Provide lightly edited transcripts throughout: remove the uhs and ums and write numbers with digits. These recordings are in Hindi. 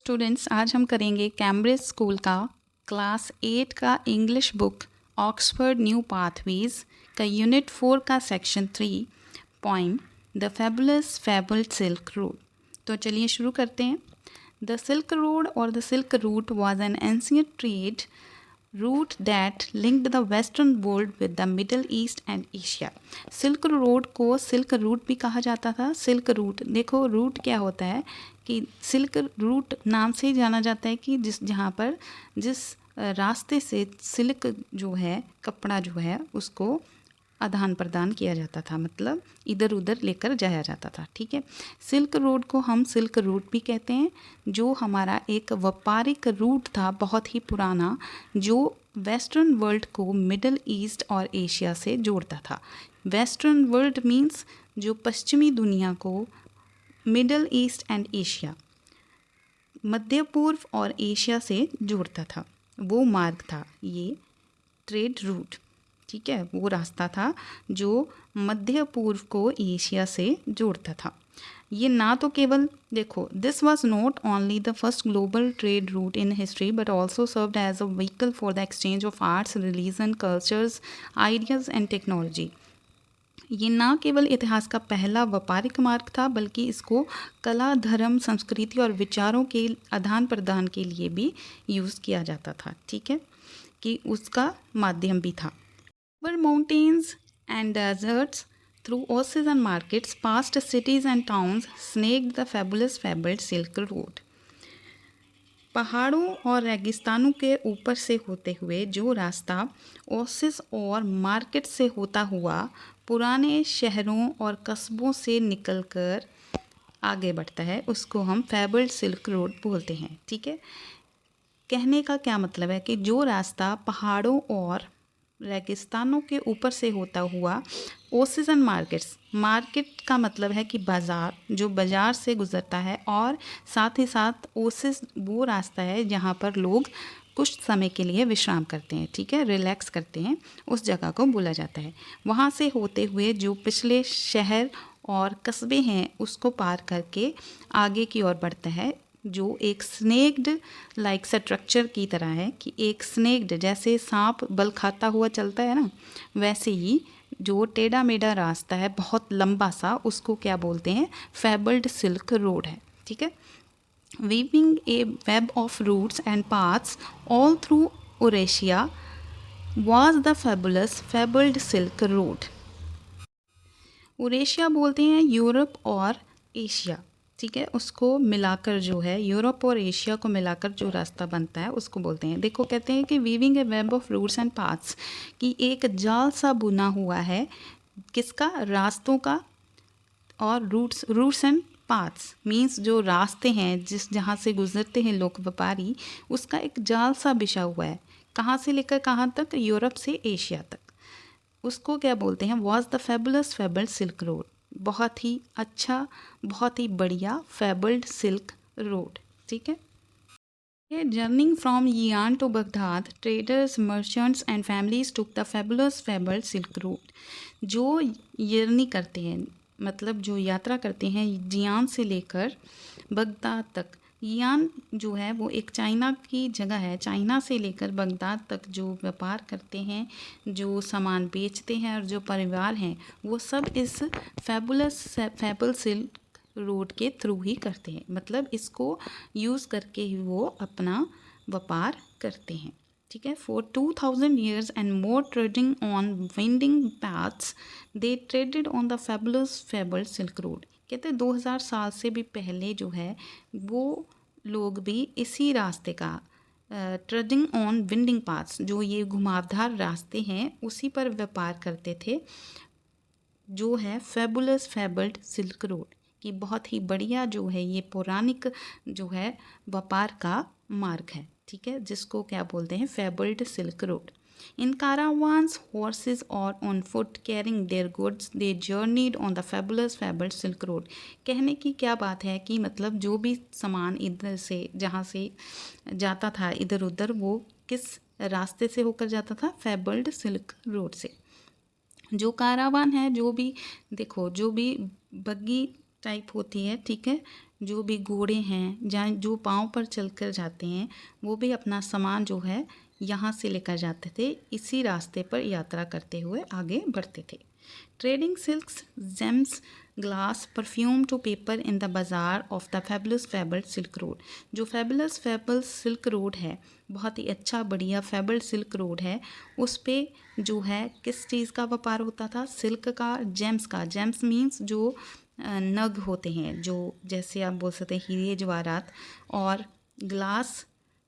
स्टूडेंट्स, आज हम करेंगे कैम्ब्रिज स्कूल का क्लास 8 का English book Oxford New Pathways का यूनिट 4 का section 3 poem the fabulous fabled silk route. तो चलिए शुरू करते हैं। द सिल्क रोड और the silk route was an ancient trade route that linked the western world with the Middle East and Asia. Silk road को सिल्क रूट भी कहा जाता था। सिल्क रूट, देखो रूट क्या होता है कि सिल्क रूट नाम से ही जाना जाता है कि जिस रास्ते से सिल्क जो है, कपड़ा जो है, उसको आदान प्रदान किया जाता था, मतलब इधर उधर लेकर जाया जाता था। ठीक है, सिल्क रोड को हम सिल्क रूट भी कहते हैं, जो हमारा एक व्यापारिक रूट था बहुत ही पुराना, जो वेस्टर्न वर्ल्ड को मिडल ईस्ट और एशिया से जोड़ता था। वेस्टर्न वर्ल्ड मीन्स जो पश्चिमी दुनिया को, मिडल ईस्ट एंड एशिया, मध्य पूर्व और एशिया से जोड़ता था, वो मार्ग था ये ट्रेड रूट। ठीक है, वो रास्ता था जो मध्य पूर्व को एशिया से जोड़ता था। ये ना तो केवल, देखो, this was not only the first global trade route in history but also served as a vehicle for the exchange of arts, religion, cultures, ideas and technology. ये ना केवल इतिहास का पहला व्यापारिक मार्ग था, बल्कि इसको कला, धर्म, संस्कृति और विचारों के आदान प्रदान के लिए भी यूज़ किया जाता था। ठीक है, कि उसका माध्यम भी था। Over mountains and deserts, through oases and markets, past cities and towns, snaked the fabulous fabled Silk Road. पहाड़ों और रेगिस्तानों के ऊपर से होते हुए जो रास्ता ओसिस और मार्केट से होता हुआ पुराने शहरों और कस्बों से निकलकर आगे बढ़ता है, उसको हम फैबल्ड सिल्क रोड बोलते हैं। ठीक है, कहने का क्या मतलब है कि जो रास्ता पहाड़ों और रेगिस्तानों के ऊपर से होता हुआ ओसिस एंड मार्केट्स, मार्केट का मतलब है कि बाज़ार, जो बाज़ार से गुज़रता है, और साथ ही साथ ओसिस वो रास्ता है जहाँ पर लोग कुछ समय के लिए विश्राम करते हैं। ठीक है, रिलैक्स करते हैं, उस जगह को बोला जाता है। वहाँ से होते हुए जो पिछले शहर और कस्बे हैं उसको पार करके आगे की ओर बढ़ता है, जो एक स्नेक्ड लाइक स्ट्रक्चर की तरह है, कि एक स्नेक्ड, जैसे सांप बल खाता हुआ चलता है ना, वैसे ही जो टेढ़ा मेढ़ा रास्ता है बहुत लंबा सा, उसको क्या बोलते हैं, फैबल्ड सिल्क रोड है। ठीक है, weaving a web of routes and paths all through Eurasia was the fabulous fabled silk road. Eurasia बोलते हैं यूरोप और एशिया। ठीक है, उसको मिलाकर जो है, यूरोप और एशिया को मिलाकर जो रास्ता बनता है उसको बोलते हैं। देखो, कहते हैं कि weaving a web of routes and paths, कि एक जाल सा बुना हुआ है, किसका, रास्तों का, और रूट्स एंड पाथ्स मीन्स जो रास्ते हैं, जहाँ से गुजरते हैं लोग, व्यापारी, उसका एक जाल सा बिछा हुआ है। कहाँ से लेकर कहाँ तक, यूरोप से एशिया तक। उसको क्या बोलते हैं, was the fabulous fabled silk road, बहुत ही अच्छा, बहुत ही बढ़िया फैबल्ड सिल्क रोड। ठीक है, ये जर्निंग फ्रॉम यियान to Baghdad, traders, merchants and families took the fabulous fabled silk road. जो जर्नी करते हैं, मतलब जो यात्रा करते हैं जियान से लेकर बगदाद तक। यान जो है वो एक चाइना की जगह है, चाइना से लेकर बगदाद तक जो व्यापार करते हैं, जो सामान बेचते हैं, और जो परिवार हैं, वो सब इस फैबल सिल्क रोड के थ्रू ही करते हैं, मतलब इसको यूज़ करके ही वो अपना व्यापार करते हैं। ठीक है, for 2000 years and more trading on winding paths, they traded on the fabulous fabled Silk Road। कहते हैं 2000 साल से भी पहले जो है वो लोग भी इसी रास्ते का, ट्रेडिंग ऑन विंडिंग पाथ्स, जो ये घुमावदार रास्ते हैं, उसी पर व्यापार करते थे, जो है फैबुलस फैबल्ड सिल्क रोड की बहुत ही बढ़िया जो है ये पौराणिक जो है व्यापार का मार्ग है। ठीक है, जिसको क्या बोलते हैं, फैबल्ड सिल्क रोड। इन caravans, horses और on foot carrying their goods, they journeyed on the fabulous fabuled silk road। कहने की क्या बात है कि मतलब जो भी सामान इधर से, जहाँ से जाता था इधर उधर, वो किस रास्ते से होकर जाता था, फैबल्ड सिल्क रोड से। जो कारावान है, जो भी, देखो, जो भी बग्गी टाइप होती है, ठीक है, जो भी घोड़े हैं जहाँ जो पाँव पर चलकर जाते हैं वो भी अपना सामान जो है यहाँ से लेकर जाते थे, इसी रास्ते पर यात्रा करते हुए आगे बढ़ते थे। Trading silks, gems, glass, perfume to paper in the bazaar of the fabulous fabled silk road. जो फेबुलस फेबल्ड सिल्क रोड है, बहुत ही अच्छा बढ़िया फेबल्ड सिल्क रोड है, उस पे जो है किस चीज़ का व्यापार होता था? सिल्क का, जेम्स का। जेम्स मीन्स जो नग होते हैं, जो जैसे आप बोल सकते हैं हीरे जवाहरात, और ग्लास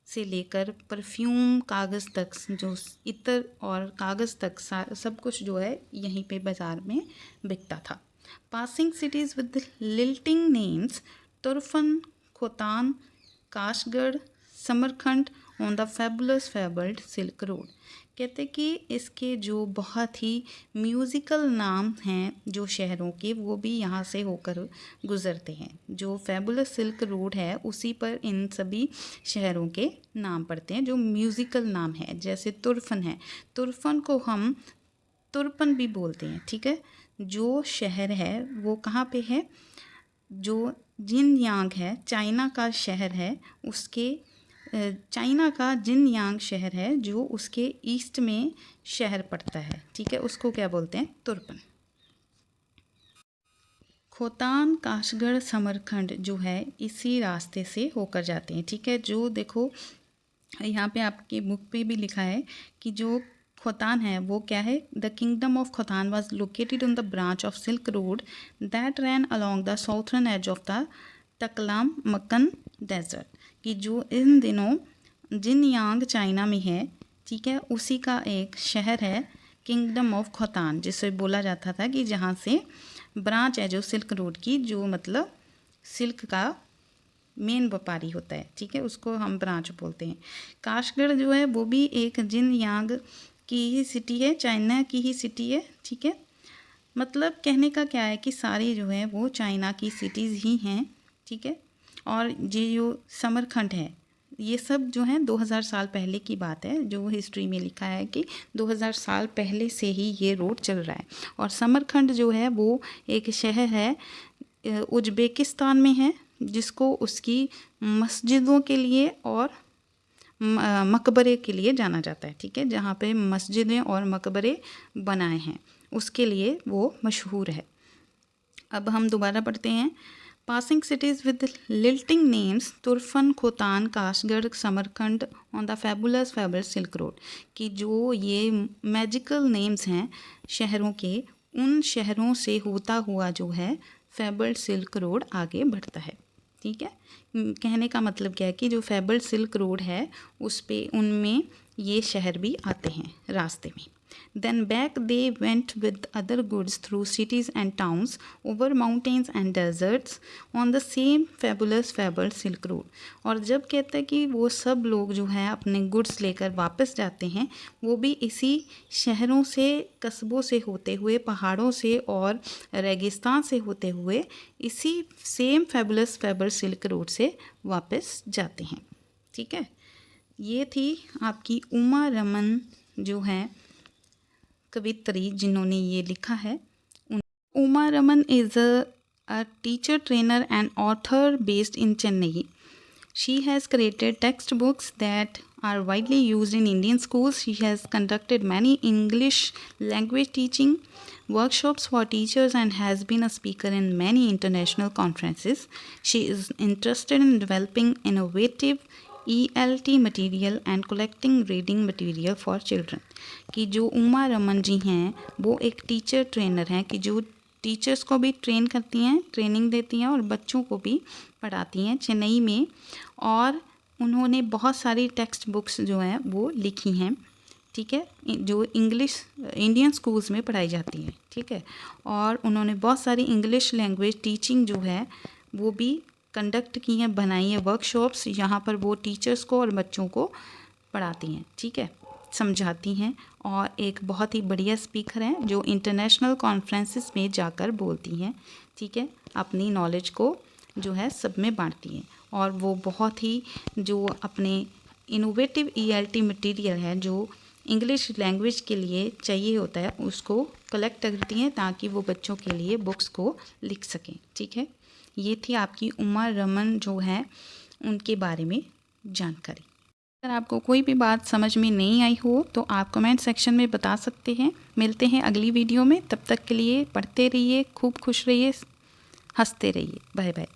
से लेकर परफ्यूम, कागज़ तक, जो इत्र और कागज़ तक सब कुछ जो है यहीं पे बाज़ार में बिकता था। Passing cities with lilting names Turfan, Khotan, Kashgar, Samarkand on the fabulous fabled silk road. कहते कि इसके जो बहुत ही म्यूज़िकल नाम हैं जो शहरों के, वो भी यहाँ से होकर गुज़रते हैं। जो फेबुलस सिल्क रोड है उसी पर इन सभी शहरों के नाम पड़ते हैं जो म्यूज़िकल नाम है। जैसे तुर्फन है, तुर्फन को हम तुर्पन भी बोलते हैं, ठीक है। जो शहर है वो कहाँ पे है? जो जिनयांग है, चाइना का शहर है, उसके चाइना का जिनयांग शहर है जो उसके ईस्ट में शहर पड़ता है, ठीक है, उसको क्या बोलते हैं? तुर्पन। खोतान, काशगढ़, समरखंड जो है इसी रास्ते से होकर जाते हैं, ठीक है। जो देखो यहाँ पे आपके बुक पे भी लिखा है कि जो खोतान है वो क्या है? The kingdom of Khotan was located on the branch of silk road that ran along the southern edge of the Taklamakan desert. कि जो इन दिनों जिनयांग चाइना में है, ठीक है, उसी का एक शहर है किंगडम ऑफ खोतान, जिसे बोला जाता था कि जहाँ से ब्रांच है जो सिल्क रोड की, जो मतलब सिल्क का मेन व्यापारी होता है, ठीक है, उसको हम ब्रांच बोलते हैं। काशगढ़ जो है वो भी एक जिनयांग की ही सिटी है, चाइना की ही सिटी है, ठीक है। मतलब कहने का क्या है कि सारी जो है वो चाइना की सिटीज़ ही हैं, ठीक है। और ये जो समरखंड है ये सब जो है 2000 साल पहले की बात है, जो हिस्ट्री में लिखा है कि 2000 साल पहले से ही ये रोड चल रहा है। और समरखंड जो है वो एक शहर है उज्बेकिस्तान में है, जिसको उसकी मस्जिदों के लिए और मकबरे के लिए जाना जाता है, ठीक है। जहाँ पे मस्जिदें और मकबरे बनाए हैं उसके लिए वो मशहूर है। अब हम दोबारा पढ़ते हैं। Passing cities with lilting names Turfan, Khotan, Kashgar, Samarkand on the fabulous fabled silk road. कि जो ये मैजिकल नेम्स हैं शहरों के, उन शहरों से होता हुआ जो है फेबल्ड सिल्क रोड आगे बढ़ता है, ठीक है। कहने का मतलब क्या है कि जो फेबल्ड सिल्क रोड है उस पे उनमें ये शहर भी आते हैं रास्ते में। Then back they went with other goods through cities and towns, over mountains and deserts, on the same fabulous fabled Silk Road। और जब कहते हैं कि वो सब लोग जो है अपने गुड्स लेकर वापस जाते हैं, वो भी इसी शहरों से, कस्बों से होते हुए, पहाड़ों से और रेगिस्तान से होते हुए इसी same fabulous fabled silk road से वापस जाते हैं, ठीक है। ये थी आपकी उमा रमन जो है कवित्री, जिन्होंने ये लिखा है। Uma Raman is a teacher, trainer and author based in Chennai. She has created textbooks that are widely used in Indian schools. She has conducted many English language teaching workshops for teachers and has been a speaker in many international conferences. She is interested in developing innovative ELT material and collecting reading material for children। कि जो उमा रमन जी हैं वो एक टीचर ट्रेनर हैं, कि जो टीचर्स को भी ट्रेन करती हैं, ट्रेनिंग देती हैं और बच्चों को भी पढ़ाती हैं चेन्नई में। और उन्होंने बहुत सारी टेक्स्ट बुक्स जो हैं वो लिखी हैं, ठीक है, जो इंग्लिश इंडियन स्कूल्स में पढ़ाई जाती हैं, ठीक है। और उन्होंने बहुत सारी इंग्लिश लैंग्वेज टीचिंग जो है वो भी कंडक्ट की हैं, बनाई हैं वर्कशॉप्स, यहाँ पर वो टीचर्स को और बच्चों को पढ़ाती हैं, ठीक है, समझाती हैं। और एक बहुत ही बढ़िया स्पीकर हैं जो इंटरनेशनल कॉन्फ्रेंसेस में जाकर बोलती हैं, ठीक है, अपनी नॉलेज को जो है सब में बांटती हैं। और वो बहुत ही जो अपने इनोवेटिव ELT मटेरियल है जो इंग्लिश लैंग्वेज के लिए चाहिए होता है उसको कलेक्ट करती हैं ताकि वो बच्चों के लिए बुक्स को लिख सकें, ठीक है। ये थी आपकी उमा रमन जो है उनके बारे में जानकारी। अगर आपको कोई भी बात समझ में नहीं आई हो तो आप कमेंट सेक्शन में बता सकते हैं। मिलते हैं अगली वीडियो में, तब तक के लिए पढ़ते रहिए, खूब खुश रहिए, हंसते रहिए। Bye bye.